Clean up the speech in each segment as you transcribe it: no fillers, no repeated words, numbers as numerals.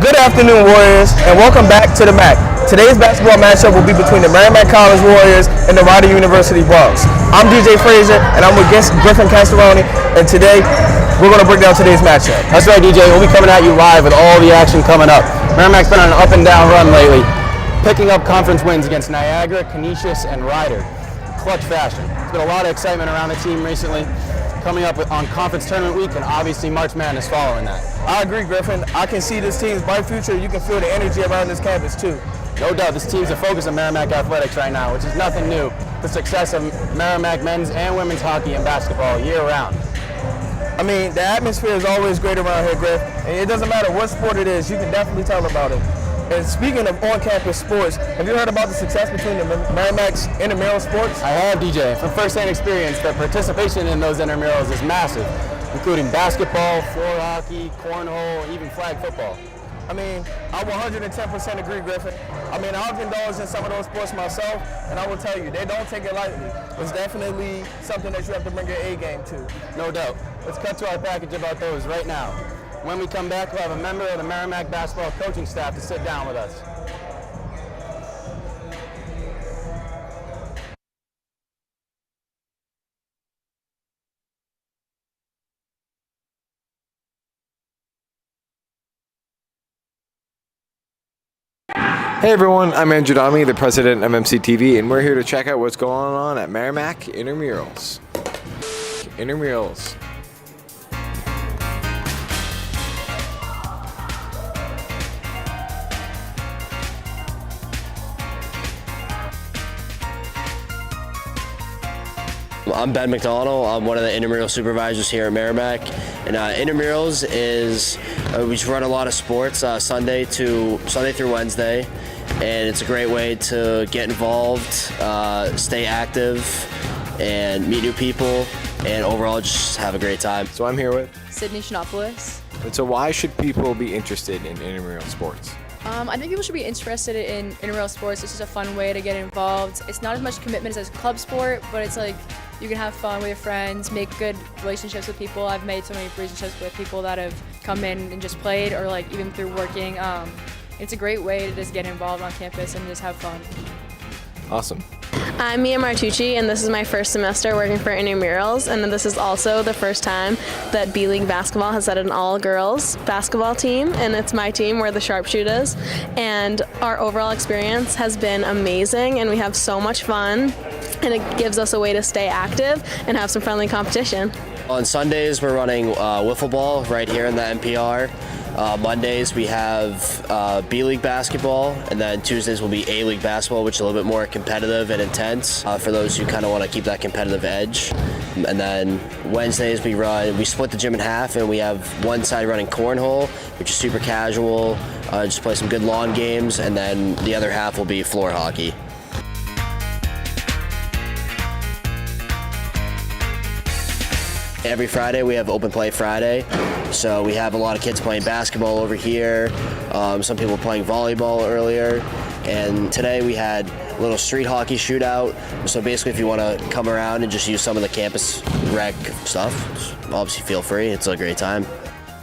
Good afternoon, Warriors, and welcome back to the MAC. Today's basketball matchup will be between the Merrimack College Warriors and the Rider University Bucks. I'm DJ Frazier, and I'm with Griffin Castoroni, and today we're going to break down today's matchup. That's right, DJ. We'll be coming at you live with all the action coming up. Merrimack's been on an up and down run lately, picking up conference wins against Niagara, Canisius, and Rider. Clutch fashion. There's been a lot of excitement around the team recently, coming up on conference tournament week, and obviously March Madness following that. I agree, Griffin. I can see this team's bright future. You can feel the energy around this campus, too. No doubt, this team's the focus of Merrimack Athletics right now, which is nothing new. The success of Merrimack men's and women's hockey and basketball year-round. I mean, the atmosphere is always great around here, Griff, and it doesn't matter what sport it is, you can definitely tell about it. And speaking of on-campus sports, have you heard about the success between the Merrimack's intramural sports? I have, DJ. From first-hand experience, the participation in those intramurals is massive, including basketball, floor hockey, cornhole, even flag football. I mean, I 110% agree, Griffin. I mean, I've indulged in some of those sports myself, and I will tell you, they don't take it lightly. It's definitely something that you have to bring your A game to. No doubt. Let's cut to our package about those right now. When we come back, we'll have a member of the Merrimack basketball coaching staff to sit down with us. Hey everyone, I'm Andrew Domi, the president of MCTV, and we're here to check out what's going on at Merrimack Intramurals. I'm Ben McDonald. I'm one of the intramural supervisors here at Merrimack. And intramurals is, we run a lot of sports Sunday through Wednesday. And it's a great way to get involved, stay active, and meet new people, and overall just have a great time. So I'm here with Sydney Shinopoulos. And so why should people be interested in intramural sports? I think people should be interested in intramural sports. It's just a fun way to get involved. It's not as much commitment as a club sport, but it's like you can have fun with your friends, make good relationships with people. I've made so many relationships with people that have come in and just played, or like even through working. It's a great way to just get involved on campus and just have fun. Awesome. I'm Mia Martucci, and this is my first semester working for Intramurals, and this is also the first time that B-League basketball has had an all-girls basketball team, and it's my team. We're the Sharpshooters, and our overall experience has been amazing, and we have so much fun, and it gives us a way to stay active and have some friendly competition. On Sundays, we're running wiffle ball right here in the NPR. Mondays we have B-League basketball, and then Tuesdays will be A-League basketball, which is a little bit more competitive and intense for those who kind of want to keep that competitive edge. And then Wednesdays we split the gym in half, and we have one side running cornhole, which is super casual, just play some good lawn games, and then the other half will be floor hockey. Every Friday we have Open Play Friday, so we have a lot of kids playing basketball over here, some people playing volleyball earlier, and today we had a little street hockey shootout. So basically if you want to come around and just use some of the campus rec stuff, obviously feel free, it's a great time.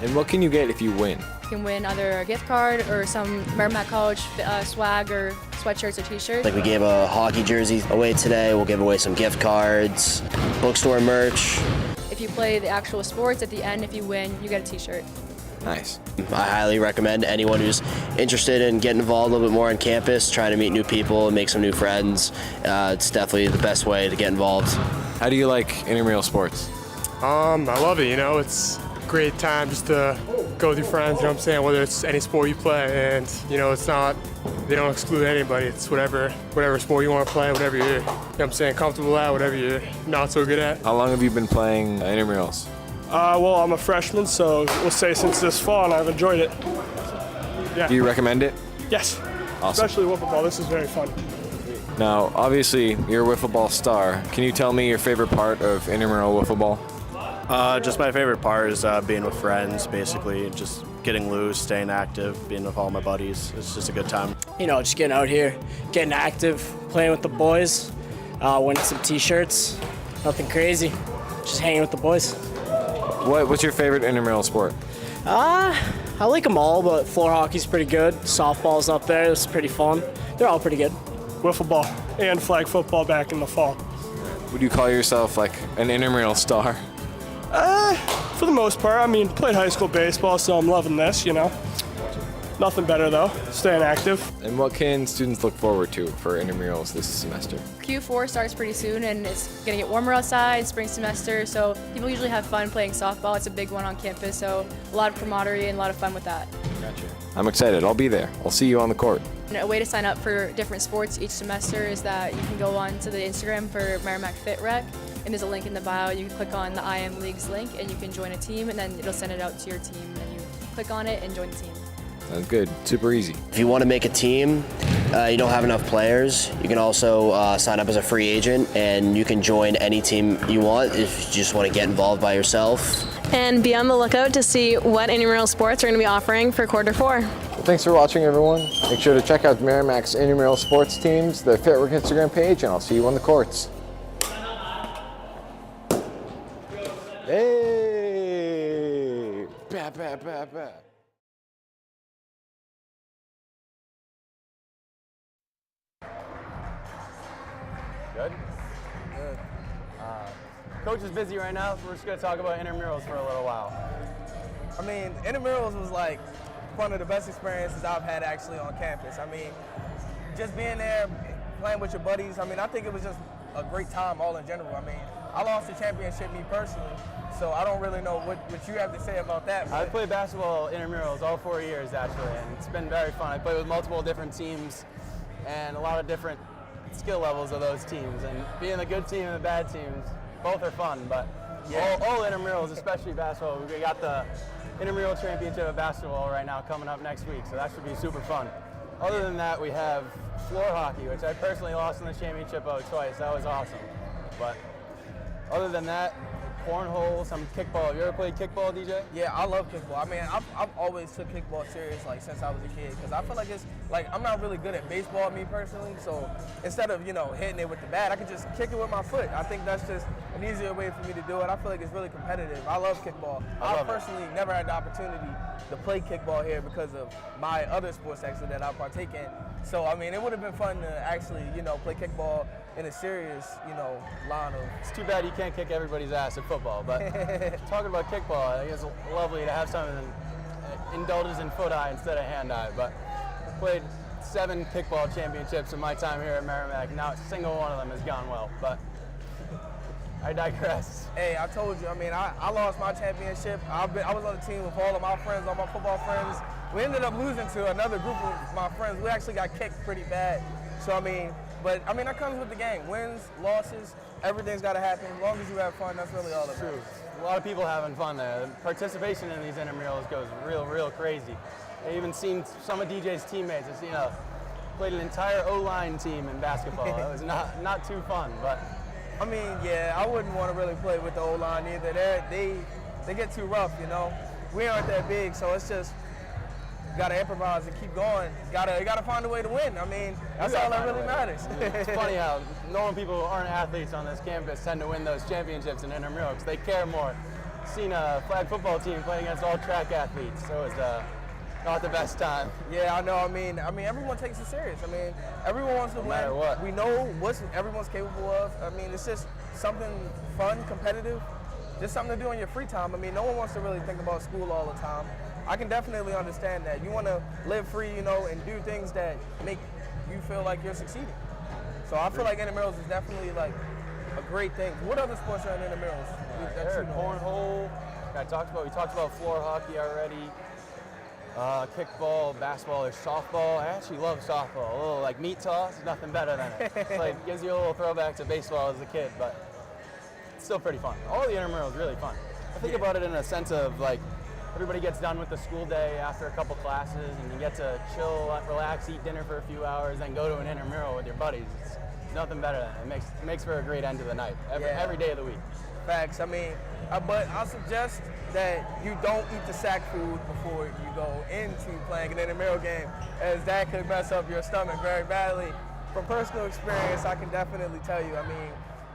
And what can you get if you win? You can win either a gift card or some Merrimack College swag or sweatshirts or t-shirts. Like we gave a hockey jersey away today, we'll give away some gift cards, bookstore merch. If you play the actual sports, at the end, if you win, you get a t-shirt. Nice. I highly recommend anyone who's interested in getting involved a little bit more on campus, trying to meet new people and make some new friends. It's definitely the best way to get involved. How do you like intramural sports? I love it, it's a great time just to go with your friends, you know what I'm saying, whether it's any sport you play, and it's not, they don't exclude anybody, it's whatever sport you want to play, whatever you're, comfortable at, whatever you're not so good at. How long have you been playing intramurals? Well, I'm a freshman, so we'll say since this fall, and I've enjoyed it. Yeah. Do you recommend it? Yes. Awesome. Especially wiffle ball, this is very fun. Now, obviously, you're a wiffle ball star. Can you tell me your favorite part of intramural wiffle ball? Just my favorite part is being with friends, basically, just getting loose, staying active, being with all my buddies. It's just a good time. Just getting out here, getting active, playing with the boys, winning some t-shirts, nothing crazy, just hanging with the boys. What's your favorite intramural sport? I like them all, but floor hockey's pretty good. Softball's up there. It's pretty fun. They're all pretty good. Wiffle ball and flag football back in the fall. Would you call yourself like an intramural star? For the most part, I mean, played high school baseball, so I'm loving this, you know. Nothing better though, staying active. And what can students look forward to for intramurals this semester? Q4 starts pretty soon, and it's going to get warmer outside, spring semester, so people usually have fun playing softball. It's a big one on campus, so a lot of camaraderie and a lot of fun with that. Gotcha. I'm excited. I'll be there. I'll see you on the court. And a way to sign up for different sports each semester is that you can go on to the Instagram for Merrimack Fit Rec, and there's a link in the bio. You can click on the IM Leagues link, and you can join a team, and then it'll send it out to your team, and then you click on it and join the team. Sounds good. Super easy. If you want to make a team, you don't have enough players, you can also sign up as a free agent, and you can join any team you want if you just want to get involved by yourself. And be on the lookout to see what intramural sports are going to be offering for quarter 4. Well, thanks for watching, everyone. Make sure to check out Merrimack's intramural sports teams, the Fit Rec Instagram page, and I'll see you on the courts. Hey! Bat, bat, bat, bat. Good? Good. Coach is busy right now, so we're just going to talk about intramurals for a little while. I mean, intramurals was like one of the best experiences I've had actually on campus. I mean, just being there, playing with your buddies, I mean, I think it was just a great time all in general. I mean, I lost the championship me personally, so I don't really know what you have to say about that. I've played basketball intramurals all 4 years actually, and it's been very fun. I played with multiple different teams and a lot of different skill levels of those teams, and being the good team and the bad teams, both are fun, but all intramurals, especially basketball, we got the intramural championship of basketball right now coming up next week, so that should be super fun. Other than that, we have floor hockey, which I personally lost in the championship of twice. That was awesome. But other than that, cornhole, some kickball. Have you ever played kickball, DJ? Yeah, I love kickball. I mean, I've always took kickball serious, like, since I was a kid, because I feel like it's, like, I'm not really good at baseball, me personally, so instead of, you know, hitting it with the bat, I could just kick it with my foot. I think that's just an easier way for me to do it. I feel like it's really competitive. I love kickball. I personally never had the opportunity to play kickball here because of my other sports, actually, that I partake in. So, I mean, it would have been fun to actually, you know, play kickball in a serious, you know, line of... It's too bad you can't kick everybody's ass at football, but talking about kickball, I think it's lovely to have something that indulges in foot eye instead of hand eye, but I played 7 kickball championships in my time here at Merrimack. Not a single one of them has gone well, but I digress. Hey, I told you, I mean, I lost my championship. I was on the team with all of my friends, all my football friends. We ended up losing to another group of my friends. We actually got kicked pretty bad. So, I mean, but I mean, that comes with the game. Wins, losses, everything's got to happen. As long as you have fun, that's really all that matters. A lot of people having fun there. The participation in these intramurals goes real crazy. I even seen some of DJ's teammates. I've seen played an entire O-line team in basketball. It was not too fun, but. I mean, yeah, I wouldn't want to really play with the O-line either. They get too rough, you know. We aren't that big, so it's just gotta improvise and keep going. You gotta find a way to win. I mean, that's all that really matters. It's funny how normal people who aren't athletes on this campus tend to win those championships in intramural because they care more. Seen a flag football team playing against all track athletes, so it's not the best time. Yeah, I know. I mean, everyone takes it serious. I mean, everyone wants to win. No matter what. We know what everyone's capable of. I mean, it's just something fun, competitive, just something to do in your free time. I mean, no one wants to really think about school all the time. I can definitely understand that. You want to live free, you know, and do things that make you feel like you're succeeding. So I feel like intramurals is definitely like a great thing. What other sports are in intramurals? Cornhole. We talked about floor hockey already. Kickball, basketball, or softball. I actually love softball. A little like meat toss, nothing better than it. It's like gives you a little throwback to baseball as a kid, but it's still pretty fun. All the intramurals really fun. I think about it in a sense of like everybody gets done with the school day after a couple classes, and you get to chill, relax, eat dinner for a few hours, then go to an intramural with your buddies. It's nothing better than it. It makes for a great end of the night every day of the week. Facts. I mean, but I suggest that you don't eat the sack food before you go into playing an intramural game, as that could mess up your stomach very badly. From personal experience, I can definitely tell you, I mean,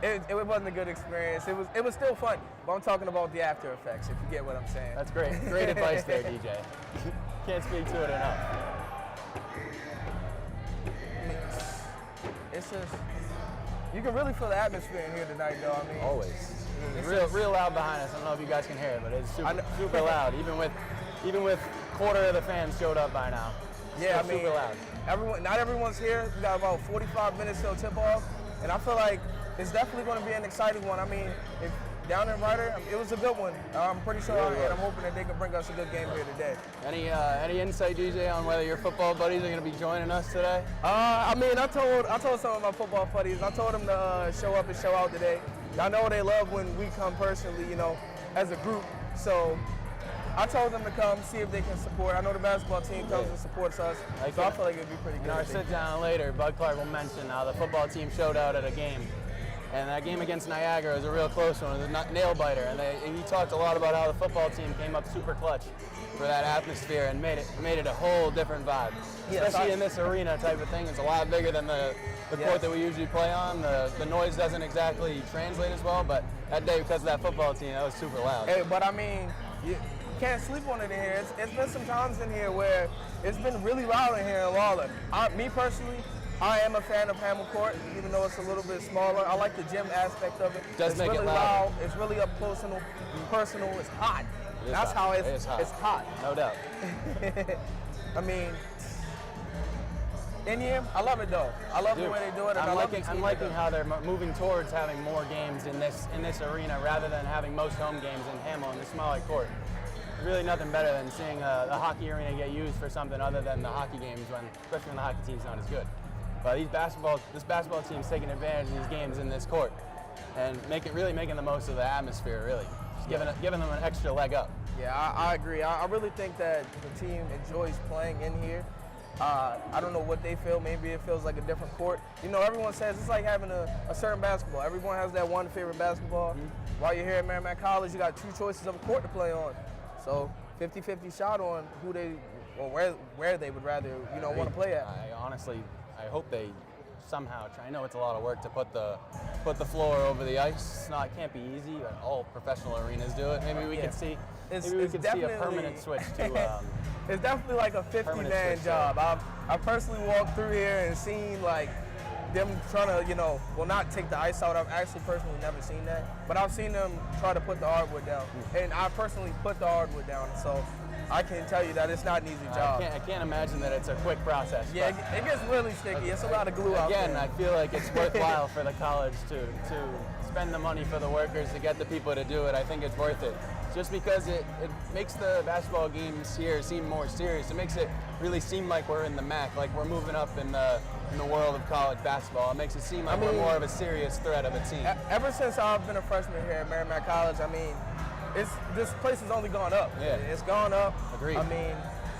it wasn't a good experience. It was still fun, but I'm talking about the after effects, if you get what I'm saying. That's great. Great advice there, DJ. Can't speak to it enough. It's just, you can really feel the atmosphere in here tonight, though. I mean, Always. It's real loud behind us. I don't know if you guys can hear it, but it's super loud. Even with quarter of the fans showed up by now. Yeah, I mean, super loud. Not everyone's here. We got about 45 minutes till tip-off, and I feel like it's definitely going to be an exciting one. I mean, if down in Ryder, it was a good one. I'm pretty sure, and I'm hoping that they can bring us a good game here today. Any insight, DJ, on whether your football buddies are going to be joining us today? I mean, I told some of my football buddies, I told them to show up and show out today. I know they love when we come personally, you know, as a group. So I told them to come, see if they can support. I know the basketball team comes and supports us, so I feel like it'd be pretty good. In our sit down later, Bud Clark will mention how the football team showed out at a game. And that game against Niagara was a real close one. It was a nail biter. And he talked a lot about how the football team came up super clutch for that atmosphere and made it a whole different vibe. Especially in this arena type of thing. It's a lot bigger than the court that we usually play on. The noise doesn't exactly translate as well, but that day, because of that football team, that was super loud. Hey, but I mean, you can't sleep on it in here. It's been some times in here where it's been really loud in here in Lawler. Me personally, I am a fan of Hamel Court, even though it's a little bit smaller. I like the gym aspect of it. Does make really it loud. It's really up close and personal. It's hot. That's how it's hot. No doubt. I mean, in here, I love it though. I love the way they do it. And I'm liking how they're moving towards having more games in this arena rather than having most home games in Hamel in the smaller court. Really nothing better than seeing the hockey arena get used for something other than the hockey games, especially when the hockey team's not as good. But this basketball team's taking advantage of these games in this court and really making the most of the atmosphere, really. Just giving them an extra leg up. Yeah, I agree. I really think that the team enjoys playing in here. I don't know what they feel. Maybe it feels like a different court. You know, everyone says it's like having a certain basketball. Everyone has that one favorite basketball. Mm-hmm. While you're here at Merrimack College, you got two choices of a court to play on. So 50-50 shot on who where they would rather want to play at. I hope they somehow try. I know it's a lot of work to put the floor over the ice. It can't be easy. All professional arenas do it. Maybe we could see. Maybe we could see a permanent switch to. It's definitely like a 50-man job. I've personally walked through here and seen like them trying to, not take the ice out. I've actually personally never seen that, but I've seen them try to put the hardwood down, and I personally put the hardwood down. So I can tell you that it's not an easy job. I can't imagine that it's a quick process. Yeah, it gets really sticky. It's a lot of glue out there. Again, I feel like it's worthwhile for the college to spend the money for the workers to get the people to do it. I think it's worth it. Just because it makes the basketball games here seem more serious. It makes it really seem like we're in the MAC, like we're moving up in the world of college basketball. It makes it seem like we're more of a serious threat of a team. Ever since I've been a freshman here at Merrimack College, I mean, this place has only gone up. Yeah. It's gone up. Agreed. I mean,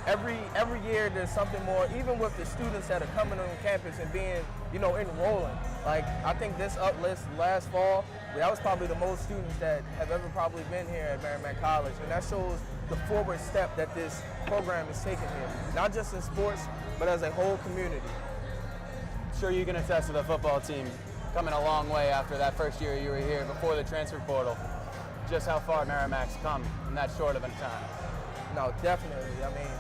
every year there's something more, even with the students that are coming on campus and being, enrolling. Like, I think this uplist last fall, that was probably the most students that have ever probably been here at Merrimack College. And that shows the forward step that this program is taking here. Not just in sports, but as a whole community. I'm sure you can attest to the football team coming a long way after that first year you were here before the transfer portal. Just how far Merrimack's come in that short of a time. No, definitely. I mean,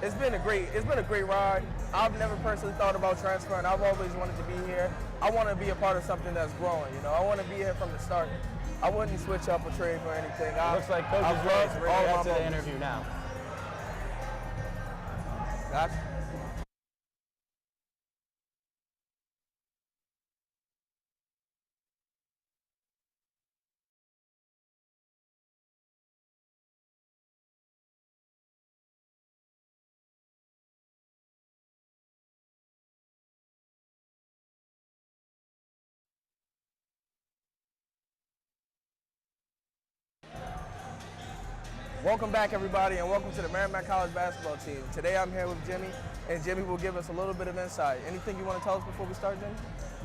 it's been a great ride. I've never personally thought about transferring. I've always wanted to be here. I want to be a part of something that's growing. I want to be here from the start. I wouldn't switch up a trade for anything. Looks like Coach is ready to head to the interview now. Gotcha. Welcome back, everybody, and welcome to the Merrimack College basketball team. Today I'm here with Jimmy, and Jimmy will give us a little bit of insight. Anything you want to tell us before we start, Jimmy?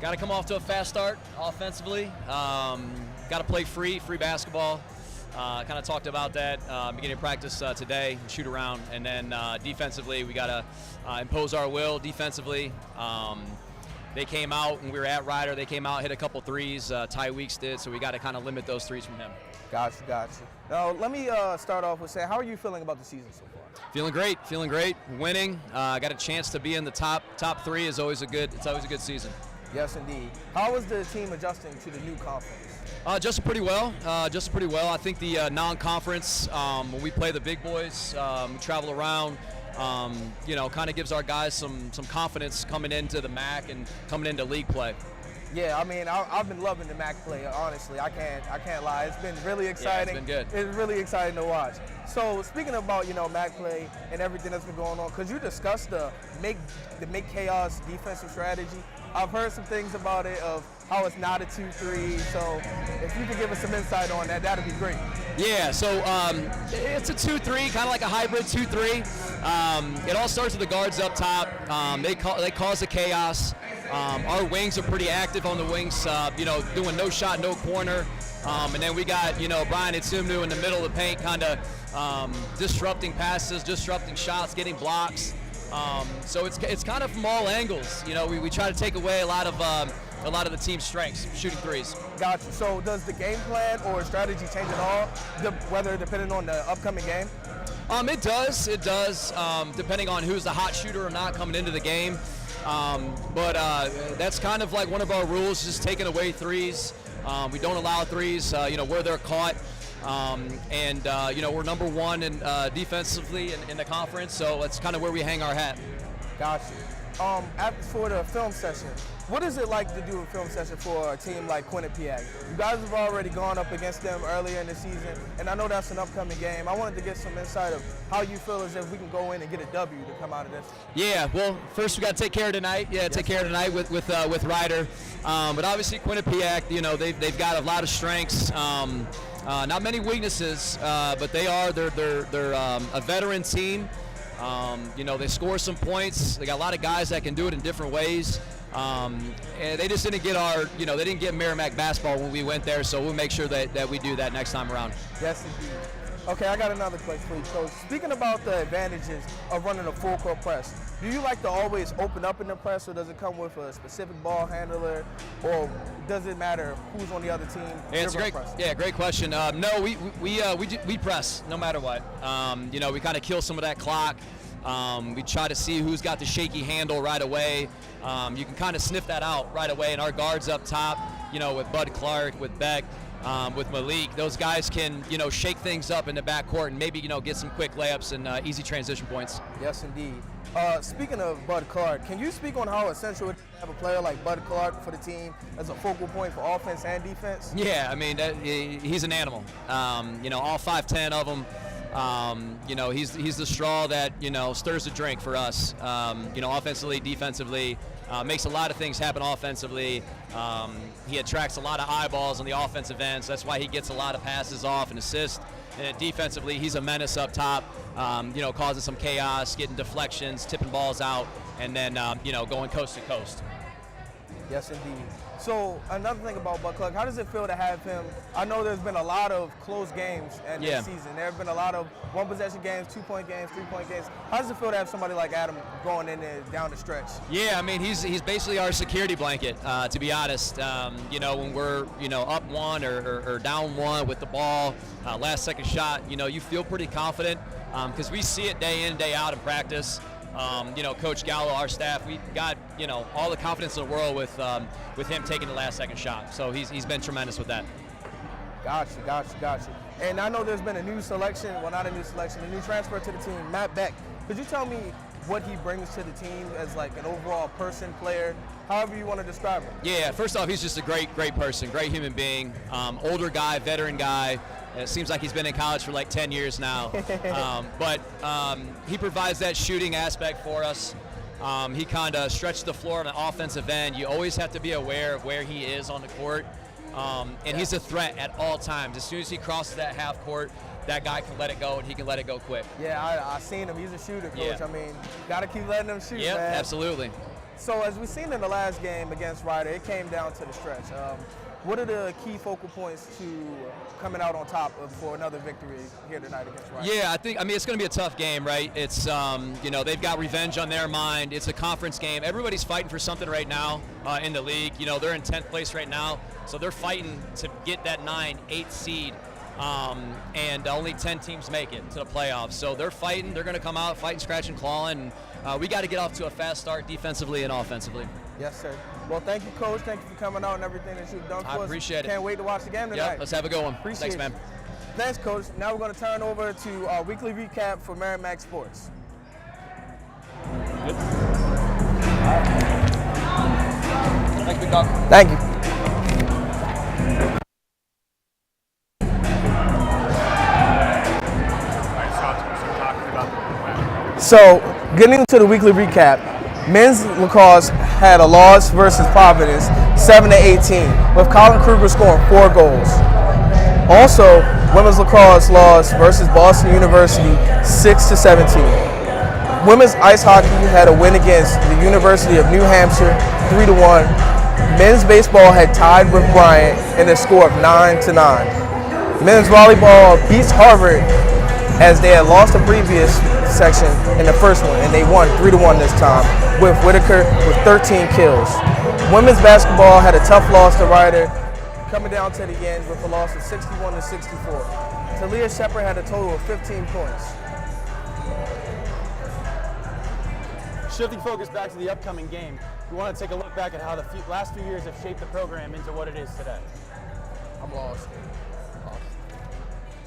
Got to come off to a fast start offensively. Got to play free basketball. Kind of talked about that beginning of practice today, shoot around, and then defensively we got to impose our will defensively. they came out and we were at Ryder. They came out, hit a couple threes. Ty Weeks did, so we got to kind of limit those threes from him. Gotcha. Now, let me start off with saying, how are you feeling about the season so far? Feeling great. Winning. Got a chance to be in the top three. It's always a good season. Yes, indeed. How is the team adjusting to the new conference? Just pretty well. I think the non-conference, when we play the big boys, we travel around. Kind of gives our guys some confidence coming into the MAC and coming into league play. Yeah, I mean, I've been loving the MAC play. Honestly, I can't lie. It's been really exciting. Yeah, it's been good. It's really exciting to watch. So speaking about MAC play and everything that's been going on, could you discuss the make chaos defensive strategy? I've heard some things about it of how it's not a 2-3. So if you could give us some insight on that, that'd be great. Yeah, so it's a 2-3, kind of like a hybrid 2-3. It all starts with the guards up top. They cause the chaos. Our wings are pretty active on the wings, doing no shot, no corner. And then we got, Brian Itsumnu in the middle of the paint, kind of disrupting passes, disrupting shots, getting blocks. So it's kind of from all angles. We try to take away a lot of the team's strengths, shooting threes. Gotcha. So does the game plan or strategy change at all, whether depending on the upcoming game? It does, depending on who's the hot shooter or not coming into the game. But that's kind of like one of our rules, just taking away threes. We don't allow threes, where they're caught. We're number one in defensively in the conference, so that's kind of where we hang our hat. Gotcha. For the film session, what is it like to do a film session for a team like Quinnipiac? You guys have already gone up against them earlier in the season, and I know that's an upcoming game. I wanted to get some insight of how you feel as if we can go in and get a W to come out of this. Yeah, well, first we got to take care of tonight. Yeah, take care of tonight with Ryder. But obviously Quinnipiac, they've got a lot of strengths. Not many weaknesses, but they're a veteran team. They score some points. They got a lot of guys that can do it in different ways. And they just didn't get they didn't get Merrimack basketball when we went there, so we'll make sure that we do that next time around. Yes, indeed. Okay, I got another question for you, Coach. Speaking about the advantages of running a full court press, do you like to always open up in the press, or does it come with a specific ball handler, or does it matter who's on the other team? Yeah, it's great question. No, we press no matter what. We kind of kill some of that clock. We try to see who's got the shaky handle right away. You can kind of sniff that out right away, and our guards up top, with Bud Clark, with Beck, with Malik, those guys can, shake things up in the backcourt and maybe, get some quick layups and easy transition points. Yes, indeed. Speaking of Bud Clark, can you speak on how essential it is to have a player like Bud Clark for the team as a focal point for offense and defense? Yeah, I mean, he's an animal. All 5'10" of them. He's the straw that, stirs the drink for us. Offensively, defensively, makes a lot of things happen offensively. He attracts a lot of eyeballs on the offensive end, so that's why he gets a lot of passes off and assists. And defensively, he's a menace up top, causing some chaos, getting deflections, tipping balls out, and then, going coast to coast. Yes, indeed. So another thing about Bud Clark, how does it feel to have him? I know there's been a lot of close games in this season. There have been a lot of one-possession games, 2-point games, 3-point games. How does it feel to have somebody like Adam going in there down the stretch? Yeah, I mean, he's basically our security blanket, to be honest. When we're, up one or down one with the ball, last second shot, you feel pretty confident because we see it day in, day out in practice. Coach Gallo, our staff, we got, all the confidence in the world with him taking the last second shot. So he's been tremendous with that. Gotcha. And I know there's been a new selection, well, not a new selection, a new transfer to the team, Matt Beck. Could you tell me what he brings to the team as like an overall person, player, however you want to describe him? Yeah, first off, he's just a great person, great human being, older guy, veteran guy. It seems like he's been in college for like 10 years now. But he provides that shooting aspect for us. He kind of stretches the floor on the offensive end. You always have to be aware of where he is on the court. And he's a threat at all times. As soon as he crosses that half court, that guy can let it go, and he can let it go quick. Yeah, I seen him. He's a shooter, Coach. Yeah. I mean, got to keep letting him shoot, yep, man. Absolutely. So as we seen in the last game against Ryder, it came down to the stretch. what are the key focal points to coming out on top for another victory here tonight against Rider? Yeah, I mean, it's going to be a tough game, right? It's, they've got revenge on their mind. It's a conference game. Everybody's fighting for something right now in the league. They're in 10th place right now, so they're fighting to get that 8th seed. And only 10 teams make it to the playoffs. So they're fighting. They're going to come out fighting, scratching, clawing. And we got to get off to a fast start defensively and offensively. Yes, sir. Well, thank you, Coach. Thank you for coming out and everything that you've done for us. I appreciate it. Can't wait to watch the game tonight. Yeah, let's have a good one. Appreciate Thanks, man. it. Thanks, Coach. Now we're going to turn over to our weekly recap for Merrimack Sports. Good. Thank you, Doc. Thank you. So, getting into the weekly recap, men's lacrosse had a loss versus Providence, 7-18, with Colin Kruger scoring 4 goals. Also, women's lacrosse lost versus Boston University, 6-17. Women's ice hockey had a win against the University of New Hampshire, 3-1. Men's baseball had tied with Bryant in a score of 9-9. Men's volleyball beats Harvard as they had lost the previous section in the first one, and they won 3-1 this time, with Whitaker with 13 kills. Women's basketball had a tough loss to Rider, coming down to the end with a loss of 61-64. Talia Shepard had a total of 15 points. Shifting focus back to the upcoming game, we want to take a look back at how the last few years have shaped the program into what it is today. I'm lost.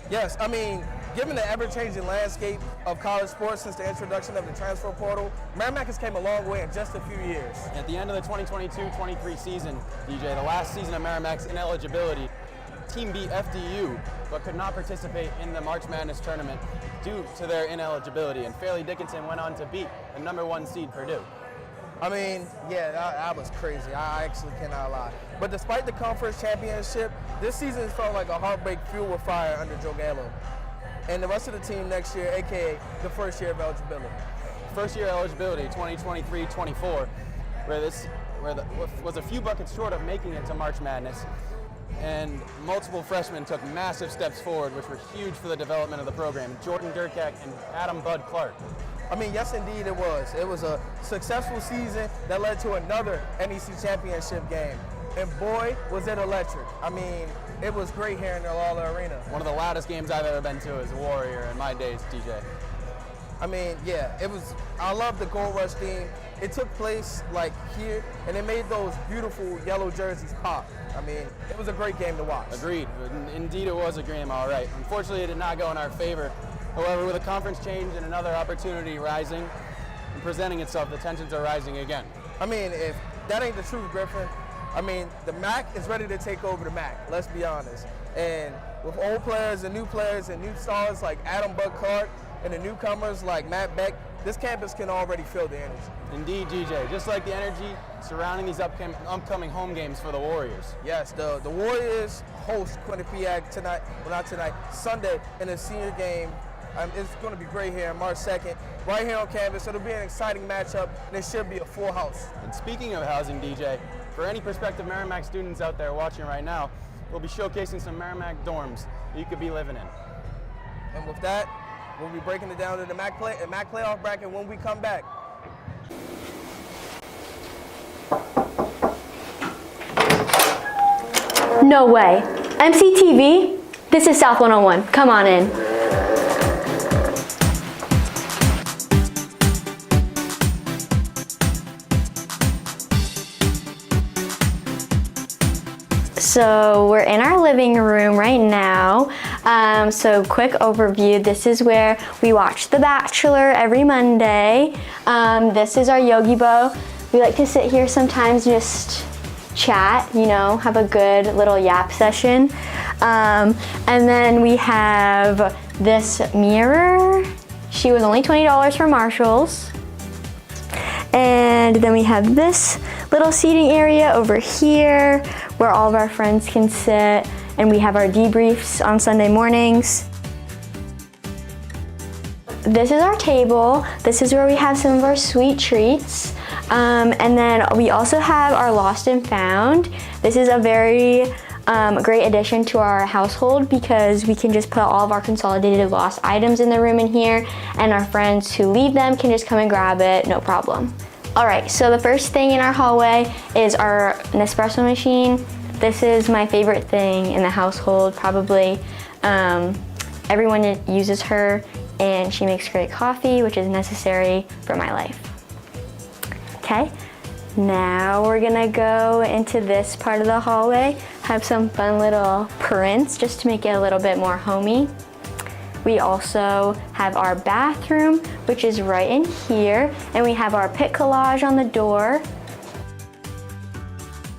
Yes, I mean, given the ever-changing landscape of college sports since the introduction of the transfer portal, Merrimack has came a long way in just a few years. At the end of the 2022-23 season, DJ, the last season of Merrimack's ineligibility, team beat FDU, but could not participate in the March Madness tournament due to their ineligibility, and Fairleigh Dickinson went on to beat the #1 seed Purdue. I mean, yeah, that was crazy. I actually cannot lie. But despite the conference championship, this season felt like a heartbreak fueled with fire under Joe Gallo and the rest of the team next year, aka the first year of eligibility. First year eligibility, 2023-24, was a few buckets short of making it to March Madness, and multiple freshmen took massive steps forward, which were huge for the development of the program. Jordan Durkak and Adam Bud Clark. I mean, yes, indeed it was. It was a successful season that led to another NEC championship game. And boy, was it electric. I mean, it was great here in the Lawler Arena. One of the loudest games I've ever been to as a Warrior in my days, DJ. I mean, yeah, it was, I love the Gold Rush theme. It took place like here, and it made those beautiful yellow jerseys pop. I mean, it was a great game to watch. Agreed. Indeed, it was a game, all right. Unfortunately, it did not go in our favor. However, with a conference change and another opportunity rising and presenting itself, the tensions are rising again. I mean, if that ain't the truth, Griffin, I mean, the MAC is ready to take over the MAC, let's be honest. And with old players and new stars like Adam Bud Clark and the newcomers like Matt Beck, this campus can already feel the energy. Indeed, DJ. Just like the energy surrounding these upcoming home games for the Warriors. Yes, the Warriors host Quinnipiac tonight, well not tonight, Sunday in a senior game. It's going to be great here on March 2nd, right here on campus. It'll be an exciting matchup, and it should be a full house. And speaking of housing, DJ, for any prospective Merrimack students out there watching right now, we'll be showcasing some Merrimack dorms that you could be living in. And with that, we'll be breaking it down to the MAC playoff bracket when we come back. No way. MCTV? This is South 101. Come on in. So we're in our living room right now. So quick overview, this is where we watch The Bachelor every Monday. This is our Yogi Bo. We like to sit here sometimes and just chat, you know, have a good little yap session. And then we have this mirror. She was only $20 from Marshall's. And then we have this little seating area over here where all of our friends can sit, and we have our debriefs on Sunday mornings. This is our table. This is where we have some of our sweet treats. And then we also have our Lost and Found. This is a very a great addition to our household because we can just put all of our consolidated lost items in the room in here, and our friends who leave them can just come and grab it, no problem. All right, so the first thing in our hallway is our Nespresso machine. This is my favorite thing in the household, probably. Everyone uses her, and she makes great coffee, which is necessary for my life. Okay, now we're gonna go into this part of the hallway, have some fun little prints just to make it a little bit more homey. We also have our bathroom, which is right in here, and we have our pit collage on the door.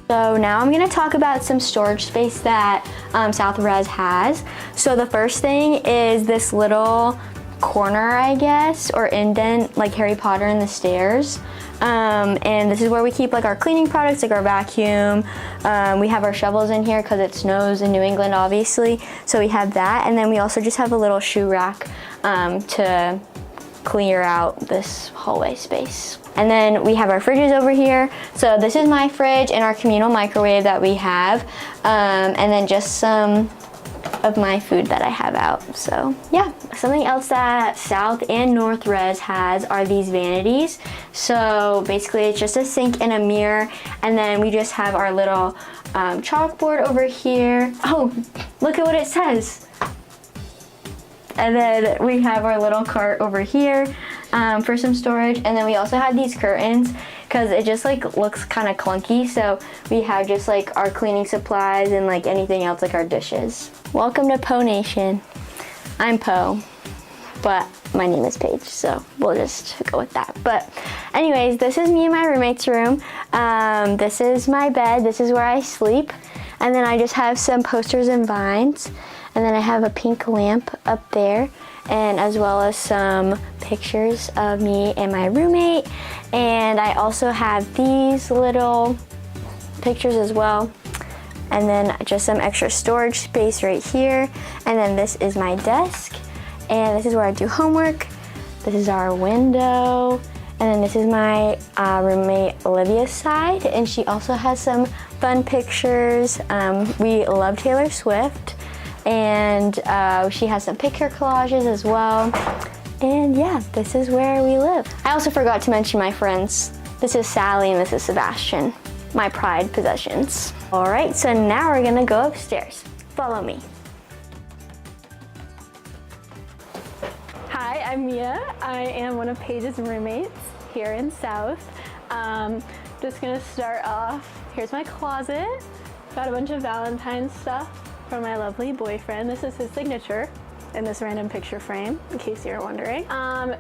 So now I'm gonna talk about some storage space that South Res has. So the first thing is this little corner, I guess, or indent, like Harry Potter in the stairs. And this is where we keep like our cleaning products, like our vacuum. We have our shovels in here because it snows in New England, obviously. So we have that, and then we also just have a little shoe rack to clear out this hallway space. And then we have our fridges over here. So this is my fridge and our communal microwave that we have. And then just some of my food that I have out. So yeah, something else that South and North Res has are these vanities. So basically it's just a sink and a mirror, and then we just have our little chalkboard over here. Oh, look at what it says. And then we have our little cart over here for some storage. And then we also have these curtains because it just like looks kind of clunky. So we have just like our cleaning supplies and like anything else, like our dishes. Welcome to Poe Nation. I'm Poe, but my name is Paige, so we'll just go with that. But anyways, this is me and my roommate's room. This is my bed. This is where I sleep. And then I just have some posters and vines. And then I have a pink lamp up there, and as well as some pictures of me and my roommate. And I also have these little pictures as well. And then just some extra storage space right here. And then this is my desk. And this is where I do homework. This is our window. And then this is my roommate Olivia's side. And she also has some fun pictures. We love Taylor Swift. And she has some picture collages as well. And yeah, this is where we live. I also forgot to mention my friends. This is Sally and this is Sebastian, my pride possessions. All right, so now we're gonna go upstairs. Follow me. Hi, I'm Mia. I am one of Paige's roommates here in South. Just gonna start off. Here's my closet. Got a bunch of Valentine's stuff from my lovely boyfriend. This is his signature in this random picture frame, in case you're wondering.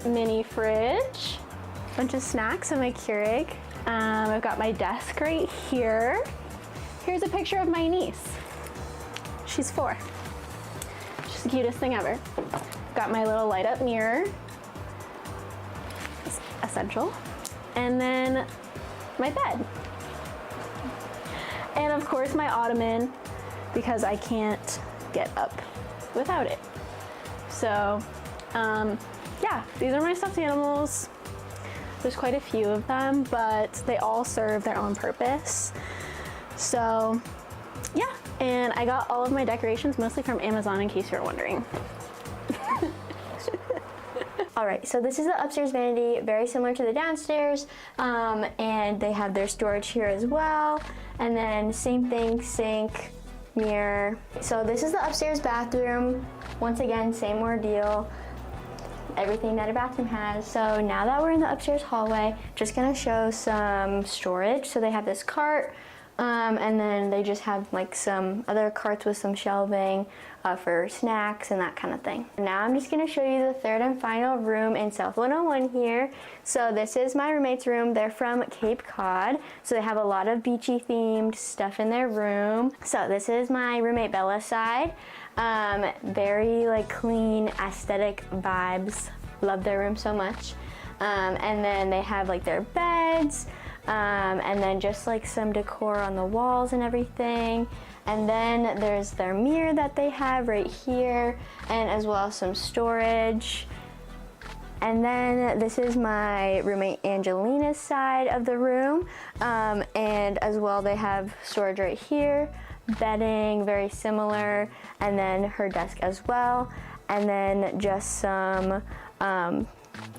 Mini fridge, bunch of snacks in my Keurig. I've got my desk right here. Here's a picture of my niece. She's 4. She's the cutest thing ever. Got my little light up mirror. It's essential. And then my bed. And of course my ottoman, because I can't get up without it. So, yeah, these are my stuffed animals. There's quite a few of them, but they all serve their own purpose. So, yeah, and I got all of my decorations mostly from Amazon, in case you're wondering. All right, so this is the upstairs vanity, very similar to the downstairs, and they have their storage here as well. And then same thing, sink, mirror. So this is the upstairs bathroom. Once again, same ordeal. Everything that a bathroom has. So now that we're in the upstairs hallway, just gonna show some storage. So they have this cart, and then they just have like some other carts with some shelving for snacks and that kind of thing. Now I'm just gonna show you the third and final room in South 101 here. So this is my roommate's room. They're from Cape Cod, so they have a lot of beachy themed stuff in their room. So this is my roommate Bella's side. Very like clean, aesthetic vibes. Love their room so much. And then they have like their beds, and then just like some decor on the walls and everything. And then there's their mirror that they have right here, and as well as some storage. And then this is my roommate Angelina's side of the room, and as well they have storage right here. bedding, very similar, and then her desk as well, and then just some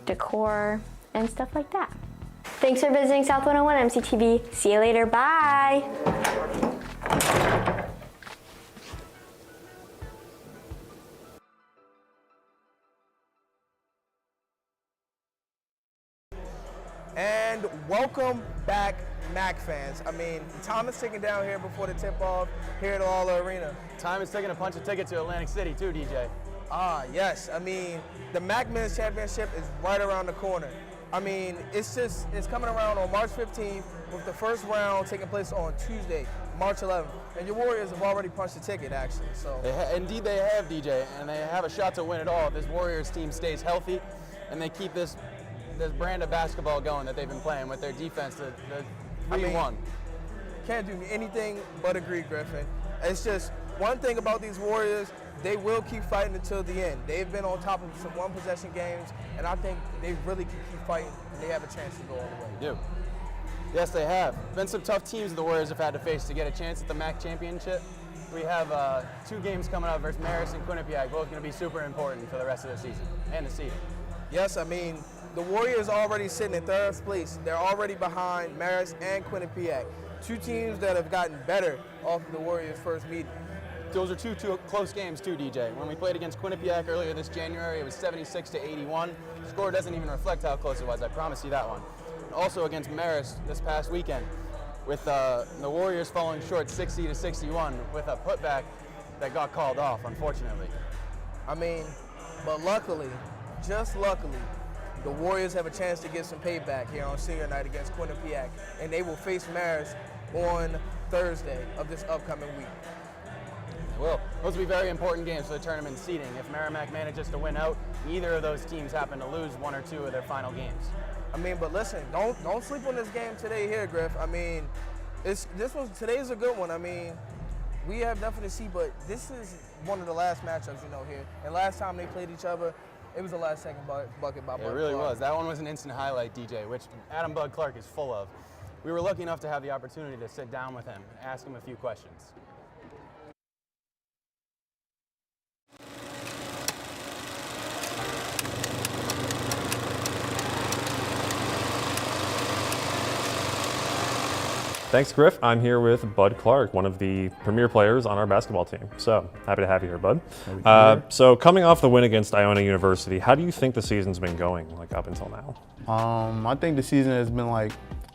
decor and stuff like that. Thanks for visiting South 101 MCTV. See you later. Bye. And welcome back, Mac fans. I mean, time is ticking down here before the tip-off here at Lawler Arena. Time is taking to punch a ticket to Atlantic City too, DJ. Yes. I mean, the Mac Men's Championship is right around the corner. I mean, it's coming around on March 15th with the first round taking place on Tuesday, March 11th. And your Warriors have already punched the ticket, actually. So Indeed they have, DJ, and they have a shot to win it all if this Warriors team stays healthy and they keep this brand of basketball going that they've been playing with their defense, the 3-1. Can't do anything but agree, Griffin. It's just one thing about these Warriors, they will keep fighting until the end. They've been on top of some one-possession games, and I think they really can keep fighting, and they have a chance to go all the way. They do. Yes, they have. Been some tough teams the Warriors have had to face to get a chance at the MAC championship. We have 2 games coming up versus Marist and Quinnipiac, both going to be super important for the rest of the season and the seeding. Yes, I mean, the Warriors already sitting in 3rd place. They're already behind Marist and Quinnipiac, 2 teams that have gotten better off of the Warriors' first meeting. Those are two close games too, DJ. When we played against Quinnipiac earlier this January, it was 76-81. The score doesn't even reflect how close it was, I promise you that one. And also against Marist this past weekend, with the Warriors falling short 60-61 with a putback that got called off, unfortunately. I mean, but luckily, just luckily, the Warriors have a chance to get some payback here on senior night against Quinnipiac, and they will face Marist on Thursday of this upcoming week. Well, those will be very important games for the tournament seeding. If Merrimack manages to win out, neither of those teams happen to lose 1 or 2 of their final games. I mean, but listen, don't sleep on this game today here, Griff. I mean, today's a good one. I mean, we have nothing to see, but this is one of the last matchups, here. And last time they played each other, it was the last second bucket by Bud Clark. It really was. That one was an instant highlight, DJ, which Adam Bud Clark is full of. We were lucky enough to have the opportunity to sit down with him and ask him a few questions. Thanks, Griff. I'm here with Bud Clark, one of the premier players on our basketball team. So happy to have you here, Bud. So coming off the win against Iona University, how do you think the season's been going, up until now? I think the season has been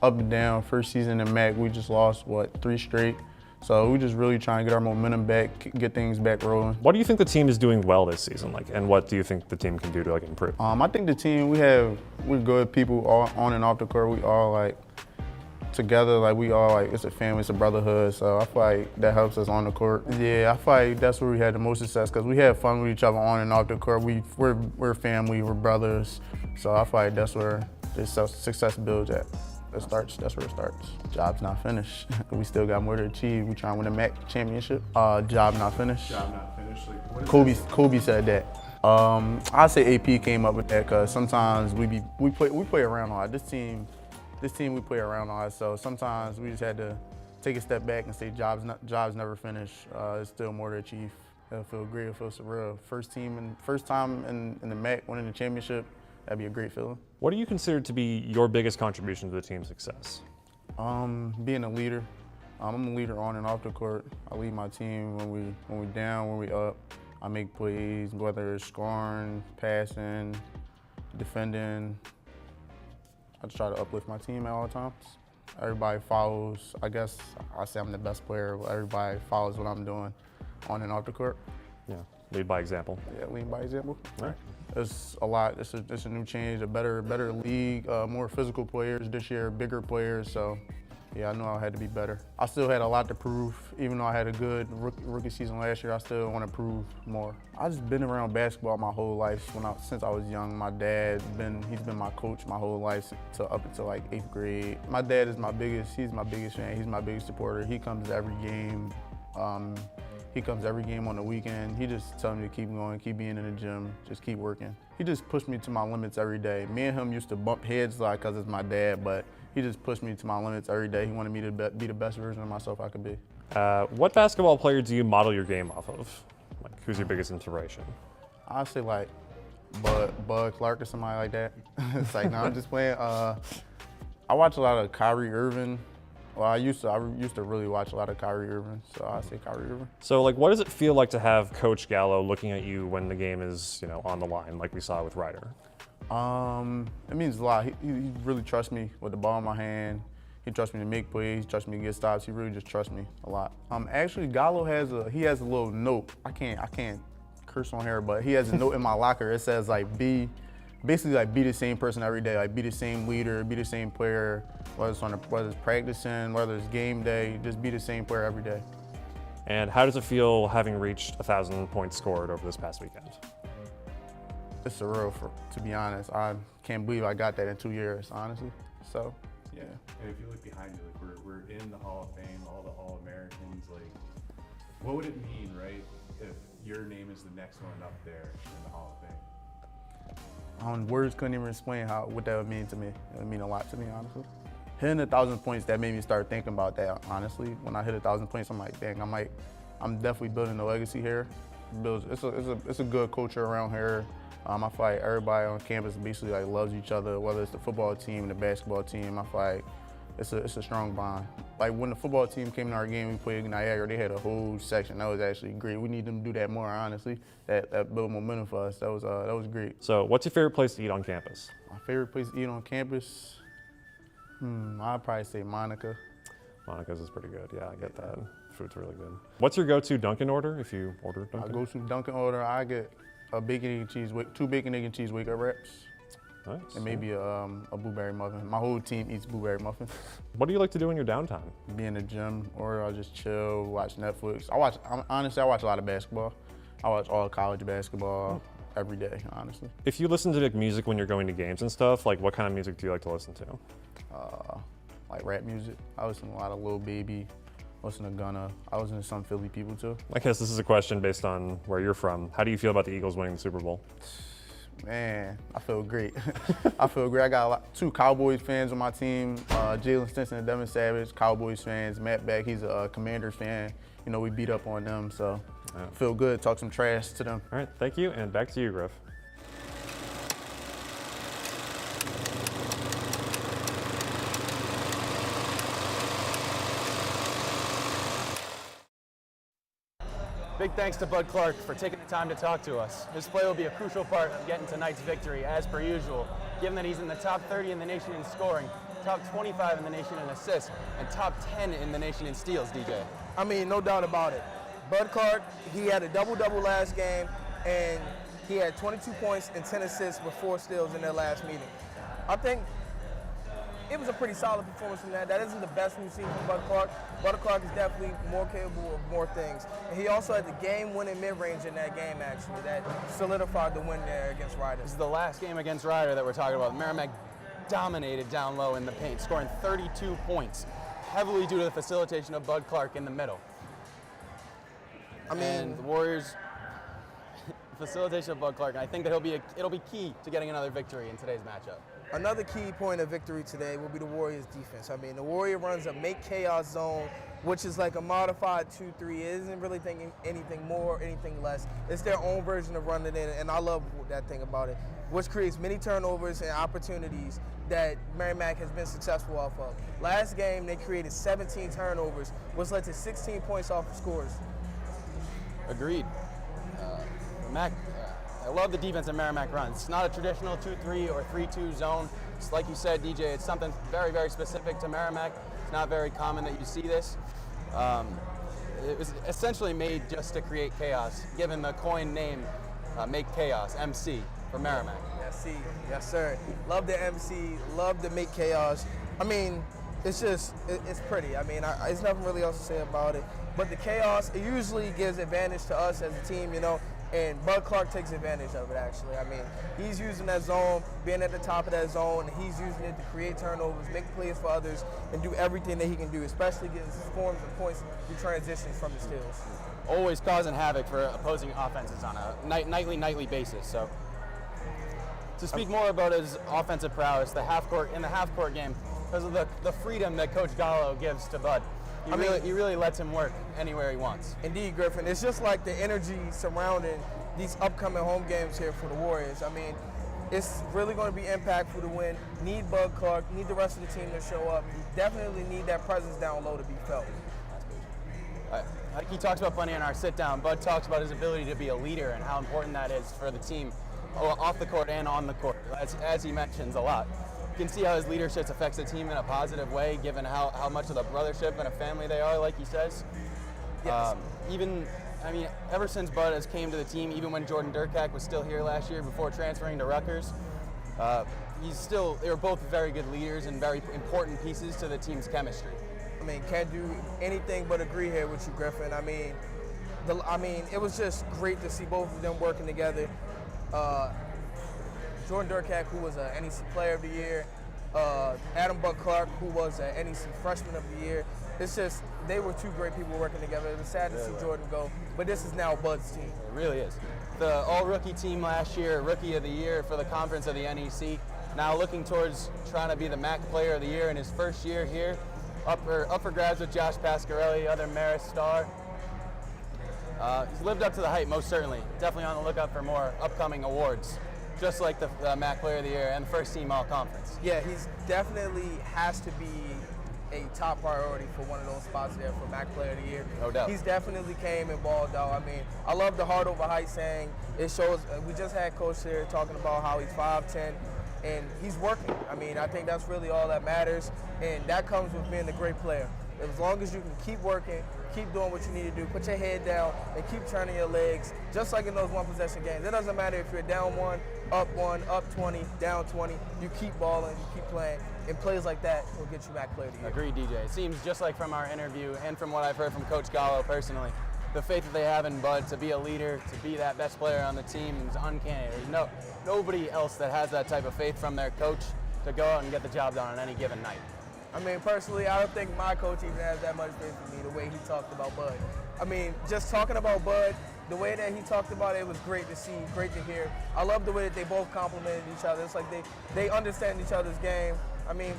up and down. First season in MAC, we just lost 3 straight. So we just really trying to get our momentum back, get things back rolling. What do you think the team is doing well this season, and what do you think the team can do to improve? I think the team, we're good people all on and off the court. We all together, we all it's a family, it's a brotherhood. So I feel like that helps us on the court. Yeah, I feel like that's where we had the most success because we had fun with each other on and off the court. We're family, we're brothers. So I feel like that's where the success builds at. That's where it starts. Job's not finished. We still got more to achieve. We trying to win the MAC championship. Job not finished. Job not finished. Kobe said that. I say AP came up with that because sometimes we play around a lot. This team we play around a lot. So sometimes we just had to take a step back and say job's never finished. There's still more to achieve. It'll feel great. It'll feel surreal. First time in the MAC winning the championship. That'd be a great feeling. What do you consider to be your biggest contribution to the team's success? Being a leader. I'm a leader on and off the court. I lead my team when we down, when we up. I make plays, whether it's scoring, passing, defending. I just try to uplift my team at all times. Everybody follows. I guess I say I'm the best player, but everybody follows what I'm doing on and off the court. Yeah, lead by example. Yeah, lead by example. All right. It's a lot. It's a new change, a better league, more physical players this year, bigger players. So, yeah, I know I had to be better. I still had a lot to prove. Even though I had a good rookie season last year, I still want to prove more. I've just been around basketball my whole life. Since I was young, my dad he's been my coach my whole life up until 8th grade. My dad is he's my biggest fan. He's my biggest supporter. He comes to every game. He comes every game on the weekend. He just tells me to keep going, keep being in the gym, just keep working. He just pushed me to my limits every day. Me and him used to bump heads because it's my dad, but he just pushed me to my limits every day. He wanted me to be the best version of myself I could be. What basketball player do you model your game off of? Like, who's your biggest inspiration? I say like Bud Clark or somebody like that. It's like, no, I'm just playing. I watch a lot of Kyrie Irving. Well, I used to really watch a lot of Kyrie Irving, so I say Kyrie Irving. So, like, what does it feel like to have Coach Gallo looking at you when the game is, you know, on the line, like we saw with Ryder? It means a lot. He really trusts me with the ball in my hand. He trusts me to make plays. He trusts me to get stops. He really just trusts me a lot. Actually, Gallo has a little note. I can't curse on here, but he has a note in my locker. It says like be the same person every day. Like be the same leader, be the same player. Whether it's practicing, whether it's game day, just be the same player every day. And how does it feel having reached 1,000 points scored over this past weekend? It's surreal, to be honest. I can't believe I got that in 2 years, honestly. So, yeah. And if you look behind you, like we're in the Hall of Fame, all the All-Americans, like what would it mean, right, if your name is the next one up there in the Hall of Fame? Words couldn't even explain what that would mean to me. It would mean a lot to me, honestly. Hitting 1,000 points, that made me start thinking about that, honestly. When I hit 1,000 points, I'm like, dang, I'm definitely building a legacy here. It's a good culture around here. I feel like everybody on campus basically like loves each other, whether it's the football team and the basketball team. I feel like it's a strong bond. Like when the football team came to our game, we played Niagara, they had a whole section. That was actually great. We need them to do that more, honestly. That built momentum for us. That was great. So what's your favorite place to eat on campus? My favorite place to eat on campus? I'd probably say Monica. Monica's is pretty good. Yeah, I get that. Food's really good. What's your go-to Dunkin' order if you order Dunkin'? I go to Dunkin' order. I get a bacon, egg, and cheese, 2 bacon, egg, and cheese wake-up wraps. Nice. And maybe a blueberry muffin. My whole team eats blueberry muffins. What do you like to do in your downtime? Be in the gym, or I'll just chill, watch Netflix. Honestly, I watch a lot of basketball. I watch all college basketball every day, honestly. If you listen to like music when you're going to games and stuff, like what kind of music do you like to listen to? Like rap music. I listen to a lot of Lil Baby. I listen to Gunna. I listen to some Philly people too. I guess this is a question based on where you're from. How do you feel about the Eagles winning the Super Bowl? Man, I feel great. I feel great. I got 2 Cowboys fans on my team, Jalen Stinson and Devin Savage, Cowboys fans. Matt Beck, he's a Commanders fan. You know, we beat up on them, so feel good, talk some trash to them. All right, thank you, and back to you, Griff. Big thanks to Bud Clark for taking the time to talk to us. His play will be a crucial part of getting tonight's victory, as per usual, given that he's in the top 30 in the nation in scoring, top 25 in the nation in assists, and top 10 in the nation in steals, DJ. I mean, no doubt about it. Bud Clark, he had a double-double last game, and he had 22 points and 10 assists with 4 steals in their last meeting. I think it was a pretty solid performance from that. That isn't the best we've seen from Bud Clark. Bud Clark is definitely more capable of more things. And he also had the game-winning mid-range in that game, actually, that solidified the win there against Ryder. This is the last game against Ryder that we're talking about. Merrimack dominated down low in the paint, scoring 32 points, heavily due to the facilitation of Bud Clark in the middle. And the Warriors, facilitation of Bud Clark, and I think that it'll be key to getting another victory in today's matchup. Another key point of victory today will be the Warriors' defense. I mean, the Warrior runs a make chaos zone, which is like a modified 2-3. It isn't really thinking anything more, anything less. It's their own version of running it, and I love that thing about it, which creates many turnovers and opportunities that Merrimack has been successful off of. Last game, they created 17 turnovers, which led to 16 points off the scores. Agreed. I love the defense that Merrimack runs. It's not a traditional 2-3 or 3-2 zone. It's like you said, DJ, it's something very, very specific to Merrimack. It's not very common that you see this. It was essentially made just to create chaos, given the coin name, Make Chaos, MC, for Merrimack. Yes, sir. Love the MC, love the Make Chaos. I mean, it's pretty. I mean, there's nothing really else to say about it. But the chaos, it usually gives advantage to us as a team, you know, and Bud Clark takes advantage of it, actually. I mean, he's using that zone, being at the top of that zone, and he's using it to create turnovers, make plays for others, and do everything that he can do, especially getting forms and points through transitions from the steals. Always causing havoc for opposing offenses on a nightly basis. So, to speak more about his offensive prowess, in the half-court game, because of the freedom that Coach Gallo gives to Bud. He really lets him work anywhere he wants. Indeed, Griffin. It's just like the energy surrounding these upcoming home games here for the Warriors. I mean, it's really going to be impactful to win. Need Bud Clark, need the rest of the team to show up. You definitely need that presence down low to be felt. Like he talks about plenty in our sit-down, Bud talks about his ability to be a leader and how important that is for the team, off the court and on the court, as he mentions a lot. You can see how his leadership affects the team in a positive way, given how much of the brothership and a family they are, like he says. Yes. Ever since Bud has came to the team, even when Jordan Durkak was still here last year before transferring to Rutgers, they were both very good leaders and very important pieces to the team's chemistry. I mean, can't do anything but agree here with you, Griffin. I mean, it was just great to see both of them working together. Jordan Durkak, who was an NEC Player of the Year, Adam Bud Clark, who was an NEC Freshman of the Year. It's just, they were two great people working together. It was sad to see Jordan go, but this is now Bud's team. It really is. The all-rookie team last year, Rookie of the Year for the Conference of the NEC, now looking towards trying to be the MAC Player of the Year in his first year here. Up for grabs with Josh Pasquarelli, other Marist star. He's lived up to the hype, most certainly. Definitely on the lookout for more upcoming awards, just like the MAC Player of the Year and first team All-Conference. Yeah, he's definitely has to be a top priority for one of those spots there for MAC Player of the Year. No doubt. He's definitely came and balled out. I mean, I love the heart over height saying. It shows, we just had Coach here talking about how he's 5'10", and he's working. I mean, I think that's really all that matters, and that comes with being a great player. As long as you can keep working, keep doing what you need to do, put your head down, and keep turning your legs, just like in those one-possession games. It doesn't matter if you're down 1, up 20, down 20. You keep balling, you keep playing, and plays like that will get you MAC Player of the Year. Agreed, DJ. It seems just like from our interview and from what I've heard from Coach Gallo personally, the faith that they have in Bud to be a leader, to be that best player on the team is uncanny. There's nobody else that has that type of faith from their coach to go out and get the job done on any given night. I mean, personally, I don't think my coach even has that much faith in me, the way he talked about Bud. I mean, just talking about Bud, the way that he talked about it was great to see, great to hear. I love the way that they both complimented each other. It's like they understand each other's game. I mean,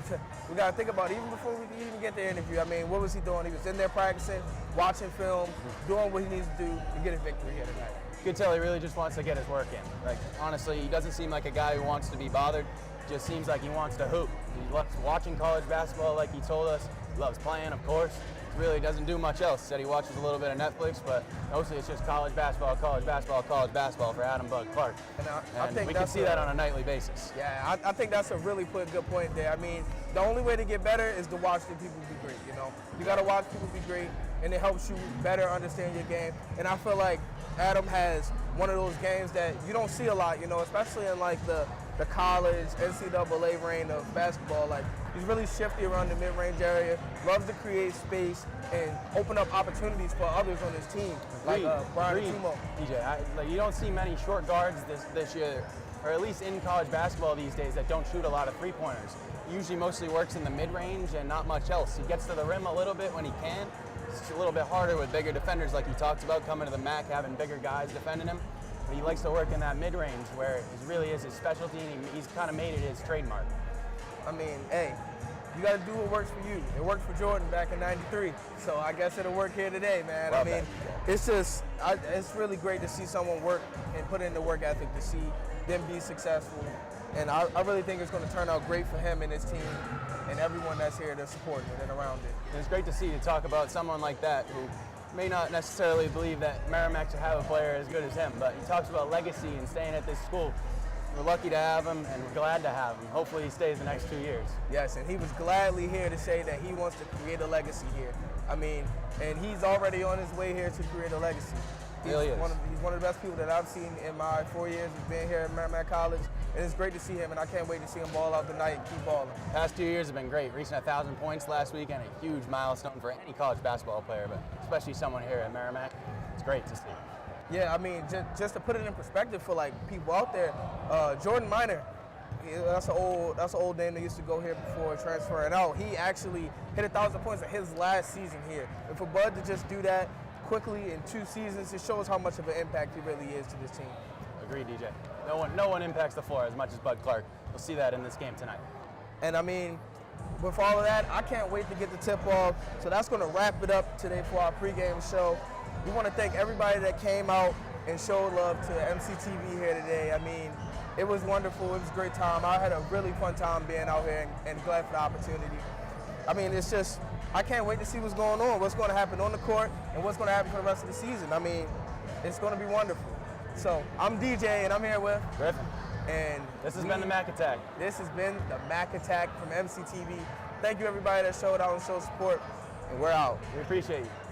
we got to think about it. Even before we even get the interview, I mean, what was he doing? He was in there practicing, watching film, doing what he needs to do to get a victory here tonight. You can tell he really just wants to get his work in. Like, honestly, he doesn't seem like a guy who wants to be bothered. Just seems like he wants to hoop. He loves watching college basketball like he told us. He loves playing, of course. He really doesn't do much else. Said he watches a little bit of Netflix, but mostly it's just college basketball for Adam Bud Clark. And I think we can see that on a nightly basis. Yeah, I think that's a really good point there. I mean, the only way to get better is to watch the people be great, you know? You got to watch people be great, and it helps you better understand your game. And I feel like Adam has one of those games that you don't see a lot, you know, especially in like the college NCAA reign of basketball. Like, he's really shifty around the mid-range area, loves to create space and open up opportunities for others on his team, like Brian Tumo. DJ, you don't see many short guards this year, or at least in college basketball these days, that don't shoot a lot of three-pointers. He usually mostly works in the mid-range and not much else. He gets to the rim a little bit when he can. It's a little bit harder with bigger defenders like he talks about, coming to the MAC, having bigger guys defending him. But he likes to work in that mid-range where it really is his specialty, and he's kind of made it his trademark. I mean, hey, you got to do what works for you. It worked for Jordan back in '93, so I guess it'll work here today, man. Love I mean, that. it's really great to see someone work and put in the work ethic, to see them be successful. And I really think it's going to turn out great for him and his team and everyone that's here to support it and around it. And it's great to see you talk about someone like that who may not necessarily believe that Merrimack should have a player as good as him, but he talks about legacy and staying at this school. We're lucky to have him, and we're glad to have him. Hopefully he stays the next 2 years. Yes, and he was gladly here to say that he wants to create a legacy here. I mean, and he's already on his way here to create a legacy. He's one of the best people that I've seen in my 4 years of being here at Merrimack College, and it's great to see him, and I can't wait to see him ball out tonight and keep balling. Past 2 years have been great, reaching 1,000 points last week, and a huge milestone for any college basketball player, but especially someone here at Merrimack. It's great to see. Yeah, I mean, just to put it in perspective for like people out there, Jordan Minor, that's an old name that used to go here before transferring out. He actually hit 1,000 points in his last season here, and for Bud to just do that quickly in 2 seasons, it shows how much of an impact he really is to this team. Agreed, DJ. No one impacts the floor as much as Bud Clark. We'll see that in this game tonight. And I mean, with all of that, I can't wait to get the tip off. So that's going to wrap it up today for our pregame show. We want to thank everybody that came out and showed love to MCTV here today. I mean, it was wonderful. It was a great time. I had a really fun time being out here and glad for the opportunity. I mean, it's just, I can't wait to see what's going on, what's going to happen on the court, and what's going to happen for the rest of the season. I mean, it's going to be wonderful. So I'm DJ, and I'm here with Griffin. And this has been the Mac Attack. This has been the Mac Attack from MCTV. Thank you, everybody that showed out and showed support, and we're out. We appreciate you.